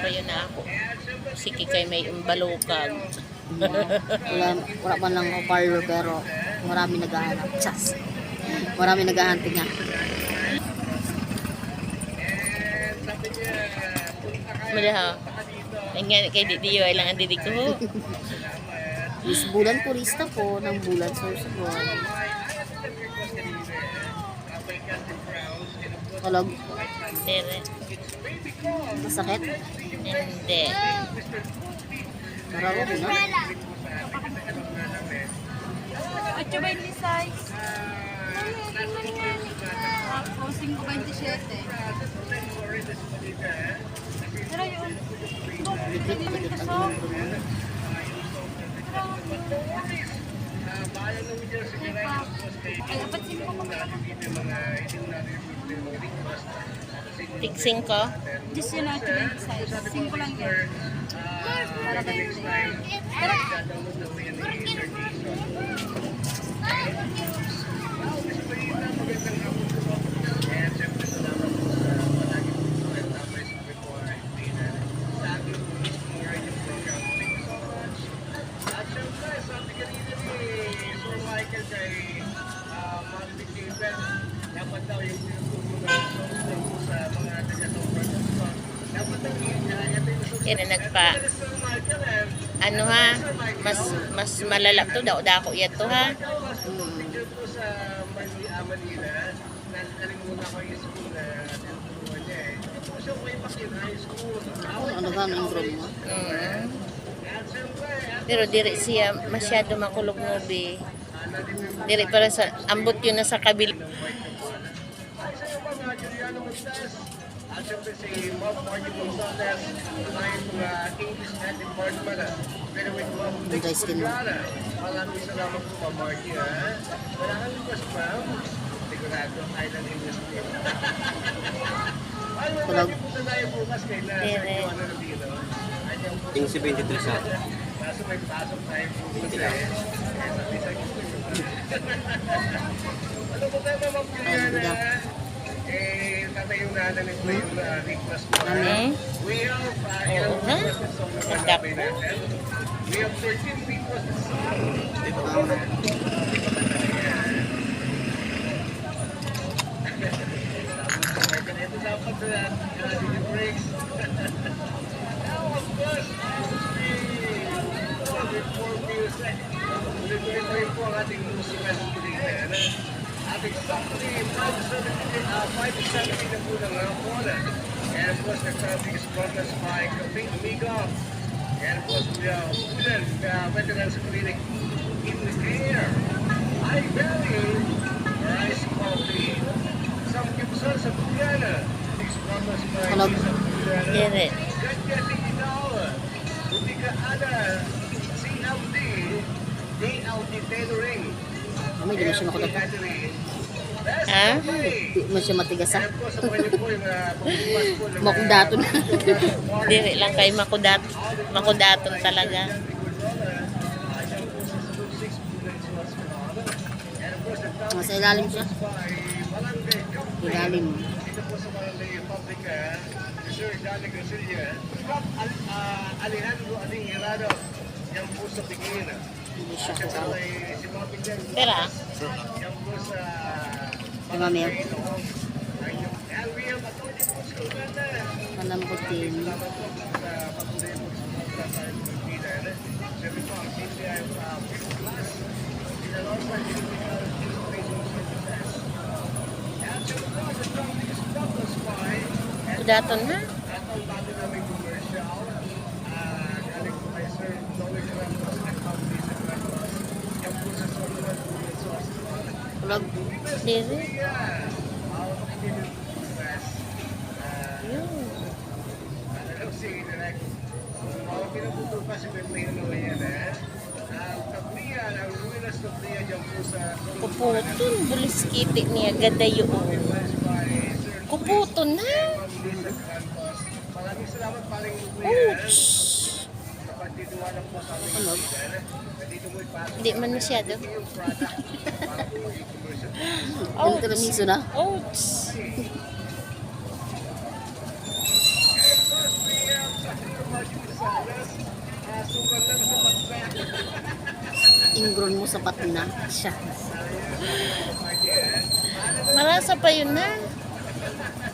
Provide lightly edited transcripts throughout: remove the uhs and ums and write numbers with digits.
kayo na ako. Sige kay may umbalukag. Wala pa lang ako parlor pero marami naghahanap. Chas. Marami naghahanap niya. Mula ha. Ang kay Didiyo ay lang ang didig ko ho. Miss Bulan Purista po ng Bulan Sorsogon. Kalog. Tere. Masakit? Hindi. Marami din, no? At yung 26. Posting ko 27. Pero yun. Dikit ang intro mo. Ay, apat sino ko Fixing ko. Just yun ang 26. 5 lang yan. Para 20. Pero, Yan na nagpa. Ano ha? Mas malala to daw dako yan to ha. Ano ba ang intro mo? Pero diri siya masyado makulog nobi. Diri para sa ambot yun na sa kabil. At syempre si Bob Martin Gonzalez, client mga English and Department. Pero with Bob Gonzalez, maraming salamat po Bob Martin. Wala kang request ma'am. Sigurado, island English po. Ay, wala niyo po tayo bukas kay na sa Dino. Ting si 23 sa atin. Kaso may pasok tayo po bukas eh. Ano po tayo ma'am Juliana? Tatayo natin ito yung request ko. We have ilang requested song na malapay natin. We have 13 requested song. Ito dapat na DJ breaks. Now of course, before music, ulit-ulit pa rin po ang ating musical today. Exactly 5:70 na po ng hapon. And of course, the traffic is brought us by Kaping Amigo. And of course, we are Bulan, Veterans Clinic in the air. I Valley, Rice Coffee. Some Gibson sa Bugana. It's brought us by Bugana. Diri. Ganyating Inawa. Hindi ka ada. CLD. DLD Tailoring. Kami, di mo siya makadapat. Ha? Di mo siya matigas ha. Makudaton. Diri lang kay makudaton talaga. Sa ilalim siya. Ilalim. Ito po sa Barangay Republica, Sir Johnny Garcia, Alejandro Aling Hirado, yan po sa Tingin. Hindi siya At ko saka out. si Mga Pinggan, Tira. yan po sa Di ba, Mel? And we have Atty. Pusco Ganda. Malambutin. Salamat po sa patuloy po sa sa Pilipinas. Siyempre po, ang CPI People Plus, Sinalosa, Philippine Education Services. And siyempre po, the traffic is brought us by Kudaton ha? at ang bago namin commercial, galing po kay Sir Noe Ramos at Company sa Ramos. Yan po sa Solomon Food Source. Kulog. Diri. Yeah. Makikinig po sa press. Yun. Alam si Direk, pinuputo pa si Berlino Noe yan eh. Ang tabliya, ang ruinas tabliya dyan po sa Kuputon. Bulis kitik niya. Gadayo. Kuputon na. Maraming salamat paling Ouch. sa pagtitiwala po sa aming Kulog. dito mo ipasok Hindi man masyado. yung product para po maging commercial. Ang tiramisu na. Ouch. First, we have Ingron mo sapat na siya. Marasa pa yun na.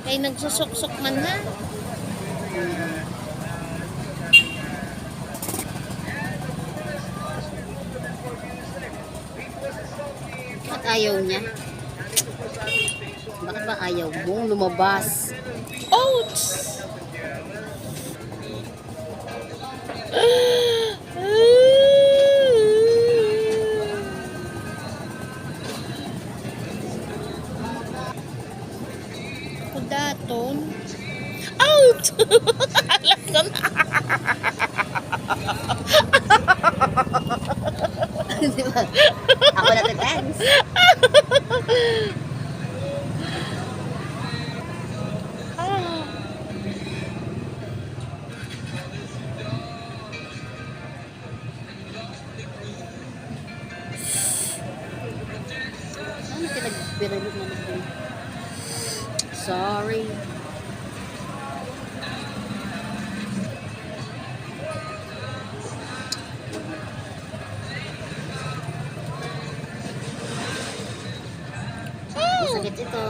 Kay nagsusok-sok man na. Bakit ayaw niya? Bakit ba ayaw mong lumabas? Ouch! Kudaton. Ouch! Alam ko na. Di ba? Ako nata-dance. Ano pinagbiralog na natin? Sorry. Masakit ito.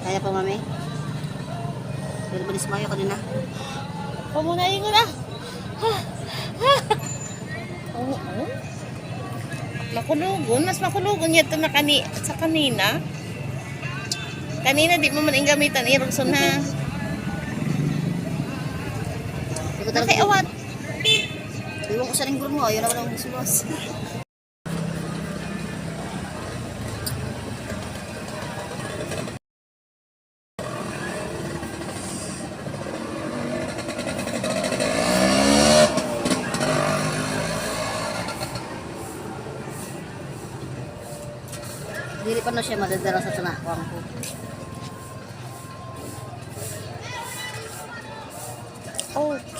Kaya pa, mami? Pero balis mayo ka din na. Pamunayin ko na. Oo. Makulugon. Mas makulugon yato na sa kanina. Kanina di mo man ang gamitan. Irugson na. Hindi ko talaga. Nakiawat. Iwan ko sa ring mo. Ayaw na walang suwas. Dili pa na siya madadala sa tanakwang ko. Ouch.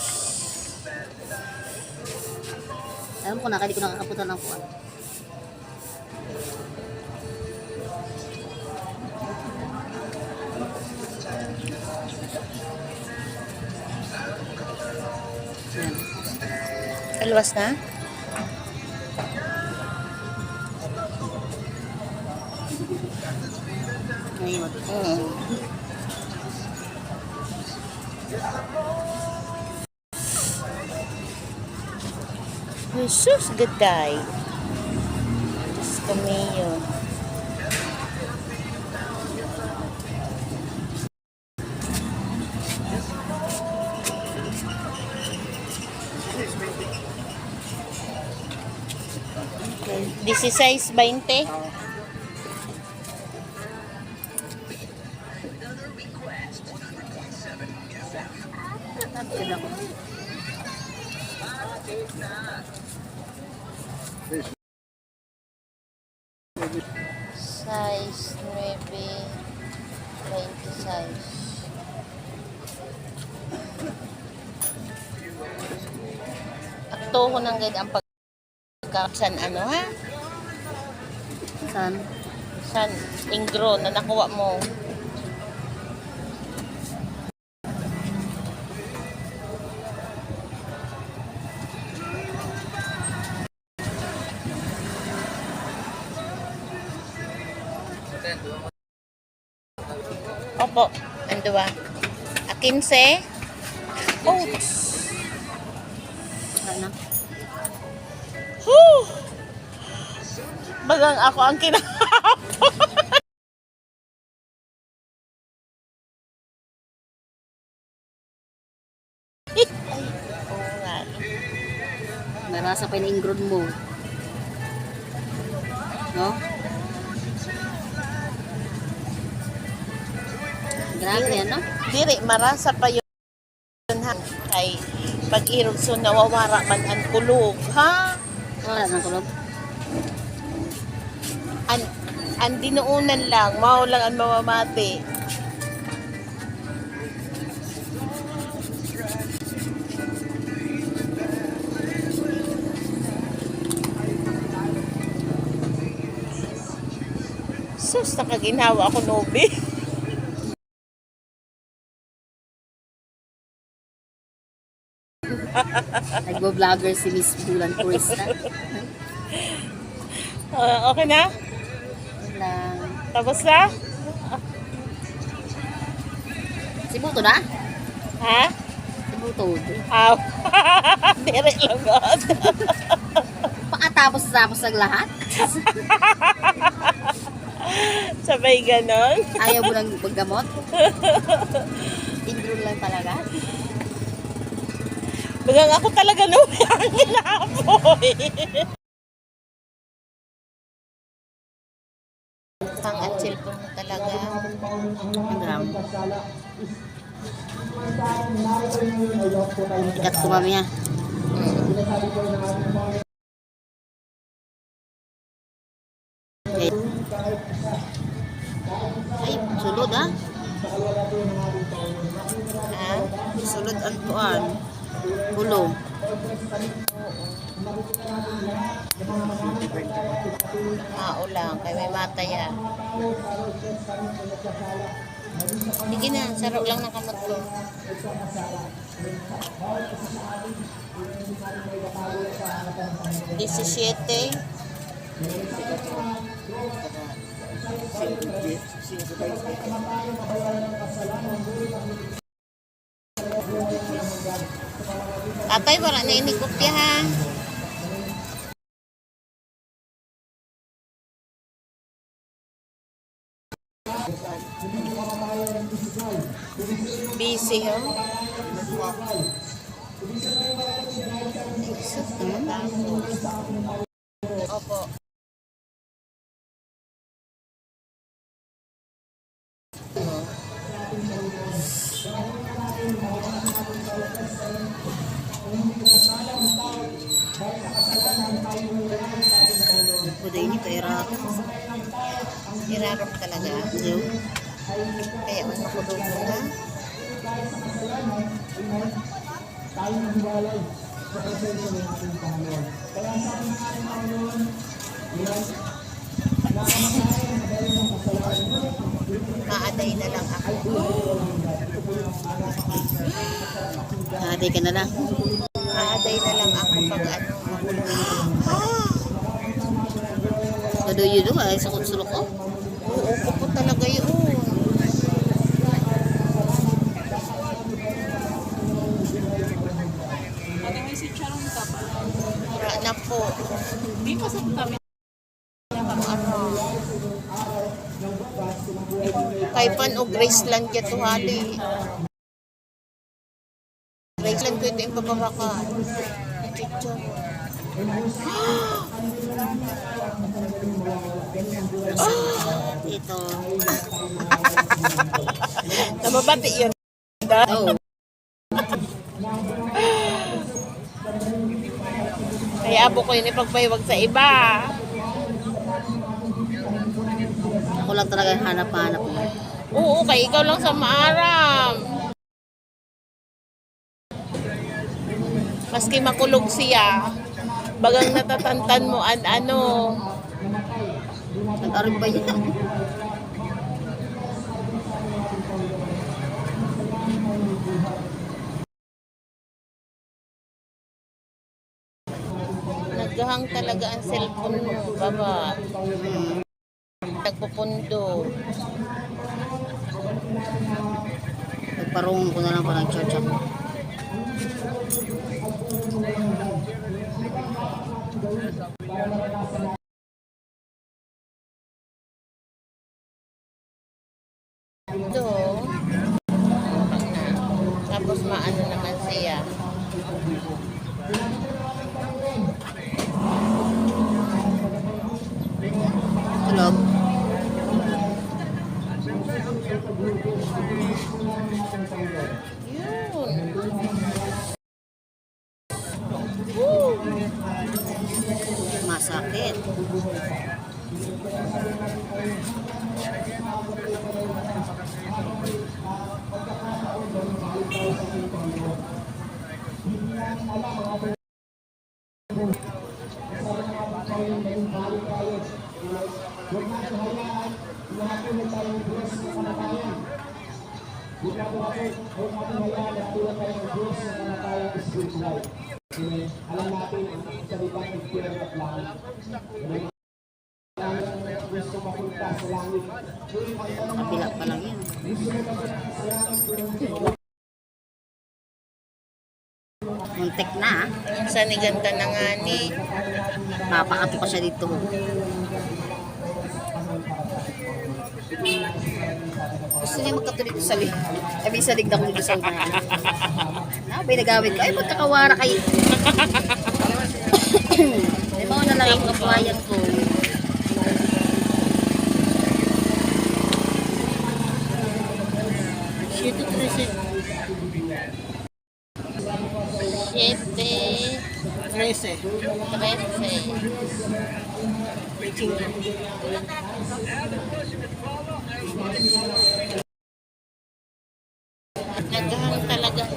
Alam ko na, kaya di ko nakakapunta ng kuwan. Ayan. Kalwas na? Ngayon. Jesus, good day. Diyos ko mayo. Okay. 16.20. Sila ko. Size maybe 20 size. Akto ko nang ganyan ang pagkaksan ano ha? Saan? San ingro na nakuha mo. Opo, ando ba? 15. Ouch! Ano? Whew! Bagang ako ang kinahapon. Ay, oo nga. Narasa pa yung ingron mo. No? Grabe yan, no? Diri, marasa pa yun ha. Kay pag-irog so nawawara man ang kulog, ha? Wala ng kulog. Ang dinuunan lang, mao lang ang mamamati. Sus, nakaginawa ako, Nobi. Nagbo-vlogger si Miss Bulan Purista. Okay na? Yun lang. Tapos na? Si Buto na? Ha? Si Buto. Aw. Direk lang God. Pakatapos ng lahat. Sabay ganon. Ayaw mo nang maggamot. Indro lang talaga. Bagang ako talaga Nobi ang inapoy. Pang at cellphone mo talaga. Ang ikat ko mamaya. Okay. Ay, sulod ha? Ha? Sulod ang kuan. Gulong. Ulang, kay may mata ya. Sige na, saro lang ng kamot ko. Disisiete. Tatay, wala na inikopya ha. Busy ho. Opo. Udah ini kayak Irarap talaga. jauh. Kaya man makudugo na. Maaday na lang ako. Aday ka na lang. Maaday na lang ako pag ano. Kaduyo do ay sulok ko. Oo, po talaga yun. Ano may si Charong ka pa? Wala na po. Di pa sa kami. Ano. Kay Pan o Graceland kaya tuhali. Graceland ko ito yung bababaka. Chicha. Ito. Namabati yun. Oh. Kaya abo ko yun ipagpahiwag sa iba. Ako lang talaga yung hanap-hanap mo. Oo, kay ikaw lang sa maaram. Maski makulog siya, bagang natatantan mo ano. Nag-arim ba yun? Naghahang talaga ang cellphone mo, baba. Nagpupundo. Nagparungon ko na lang pa nag-charge ako. Ito. Tapos maano naman siya. Tulog. Yun. Masakit. Kabila pa lang yan. Muntik na ah. Ang saniganta na nga ni. Mapakato pa siya dito. Gusto niya magkatuloy sa lig. Sabi sa lig na kung dito sa unahan. Nabay nagawin ko. Ay, magkakawara kayo. May mga na lang ang kapuhayan ko. Shito 13. Naghahang talaga mo.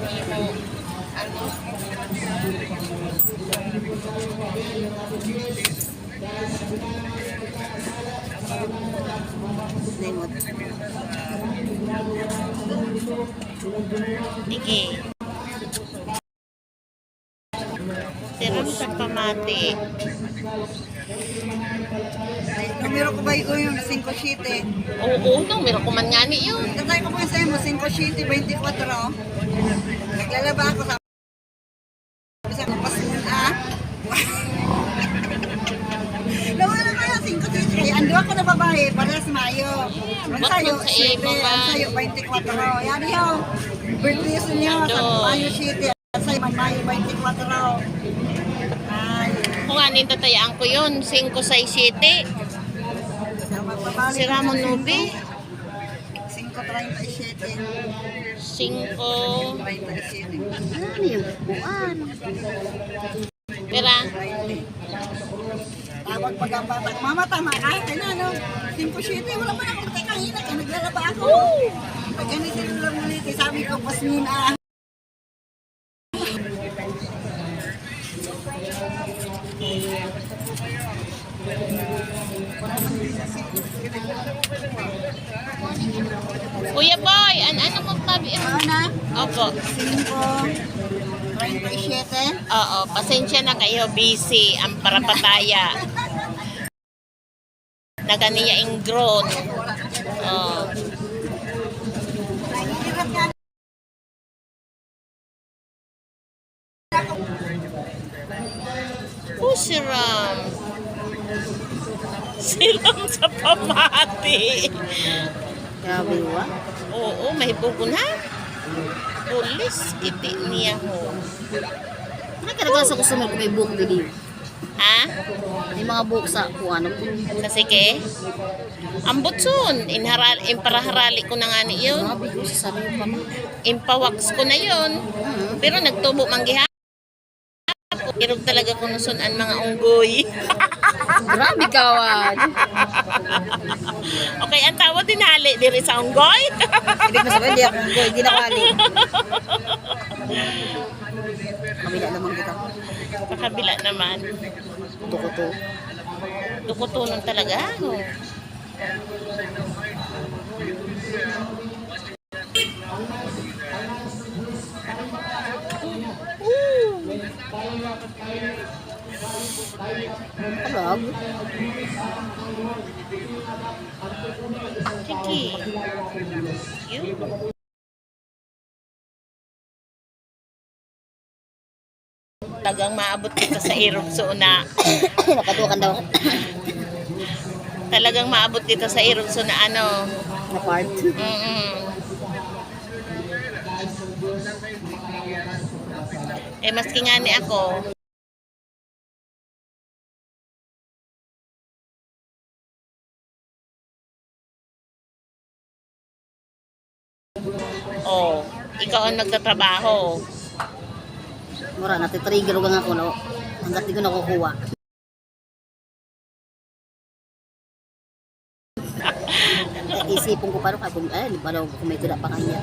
Ano? Lemot. Sige. Tirang sa pamati. Numero ko ba yung 5-7? Oo, numero ko man nga ni yun. Tatay ko pa sa'yo mo, 5-7, 24. Naglalaba ako sa... Sa kapasun, ah? Nawala ko yung 5-7. Kaya ando ako na babae, parehas Mayo. Ang sayo, Bakit sa iba 7. ba? Ang sayo, 24. Yan yung birthday niyo sa Mayo 7. Ang sayo, Mayo 24. Ay, Kung anin tatayaan ko yun, 5, 6, 7. Si Ramon Nubi, 5-37. 5, 37. Ano yung buwan? pera. Tawag pag ang bata, mama tama ka, kaya ano, 5-7, wala man akong kakahina, kaya naglalaba ako. Pag ganito lang ulit, sabi ko, pasmin ah. Kuya Boy, ano mo tabi? Ano na? Opo. 5-37. Oo, pasensya na kayo, busy ang parapataya. Naganiya ing grown. Oh. Si Ram. Siram sa pamati. Grabe wa. Oo, may bubo na. Pulis, kiti niya ho. Nakakaraga sa customer ko may buhok dili. Ha? May mga buhok sa ano. Sa sige? Ang butson. Imparaharali ko na nga ni yun. Grabe ko sa sarili pa mo. Impawax ko na yun. Pero nagtubo manggiha. Irog talaga kunusun ang mga unggoy. Grabe kawan. Okay, ang tawad din hali diri sa unggoy. Ibig mo sabihin, hindi na kali. Kabila naman kita. Sa kabila naman. Tuko-to. Dukutunon talaga. Oh. Kalab. Kiki. Yun. Talagang maabot kita sa irog so na. Nakatukan daw. Talagang maabot kita sa irog so na ano. Na part. Eh maski nga ni ako. Oh, ikaw ang nagtatrabaho. Mura natitrigger ugang ako no. Hanggat di ko nakukuha. Isipon ko paro kung di pa daw kung may tira pa kanya.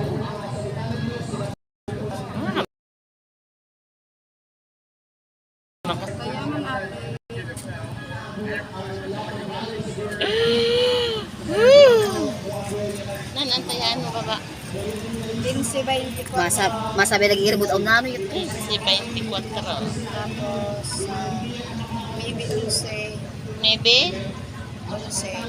Ano ang tayan mo baba? 15-24. Masabi nag-iirbot ang nano yun. Si 24. Tapos, maybe 11. Maybe? 11.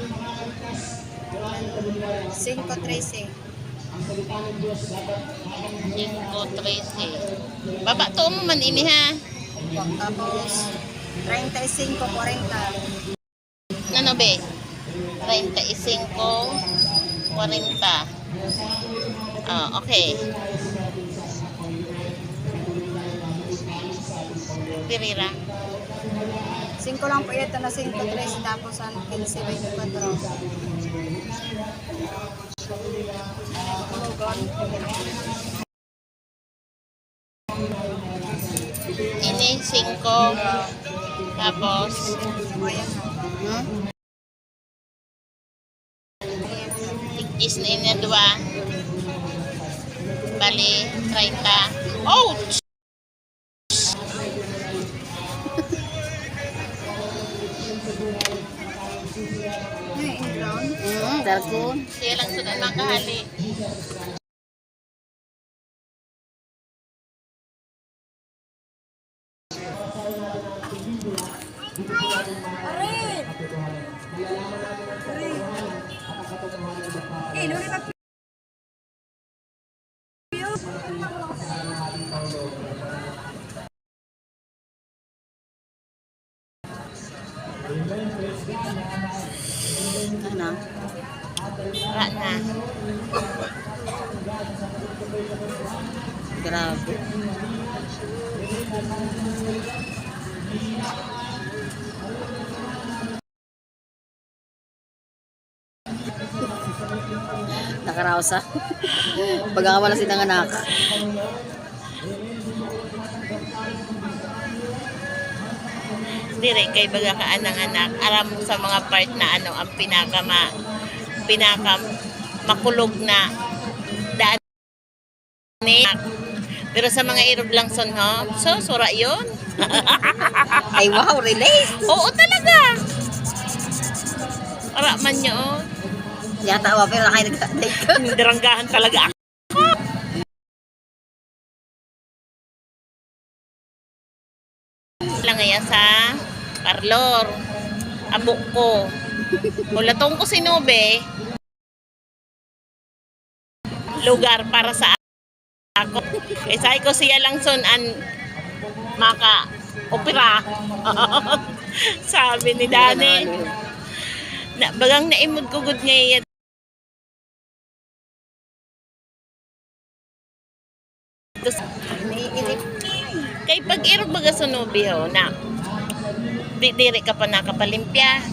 5-13. 5.13. Baba to mo man ini ha. Tapos, 35-40. Ano be? 35, 40. Ah, okay. Pirira. 5 lang po ito na 5-13. Tapos, 15-24. Ini 5. Tapos, Ayan na. Hmm? tigis na ini 2. Bali, 30. Oh! Ngayon, in-ground. Dalgon. Siya lang sunod mga kahali. Eh, lori ka. Ano? Wala na. Grabe. Nakaraos ha. Pagkakawala silang anak. Dire kay baga ka anak aram sa mga part na ano ang pinaka makulog na daan ni. Pero sa mga irob lang son ho, so sura yun. Ay wow, relate. Oo talaga. Ara man yun. Yata ba pero nakay nagdadate ka. Daranggahan talaga ako. Lang ngayon sa parlor. Abok ko. Ulatong ko sinube. Lugar para sa ako. Kaya ko siya lang son an maka opera. Sabi ni Dani. Na, bagang naimod ko good ngayon. Kay pag irog baga sunubi ho na diri ka pa nakapalimpya.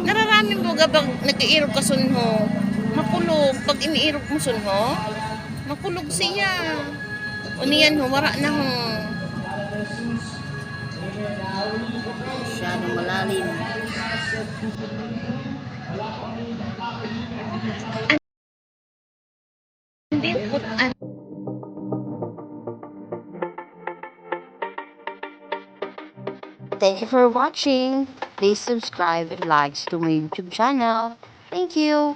Nararaming baga bag nag-iirog ka sunho. Makulog pag iniirog mo sunho. Makulog siya. Uniyan ho wara na ho. Masyadong malalim. Hindi put Thank you for watching. Please subscribe and like to my YouTube channel. Thank you.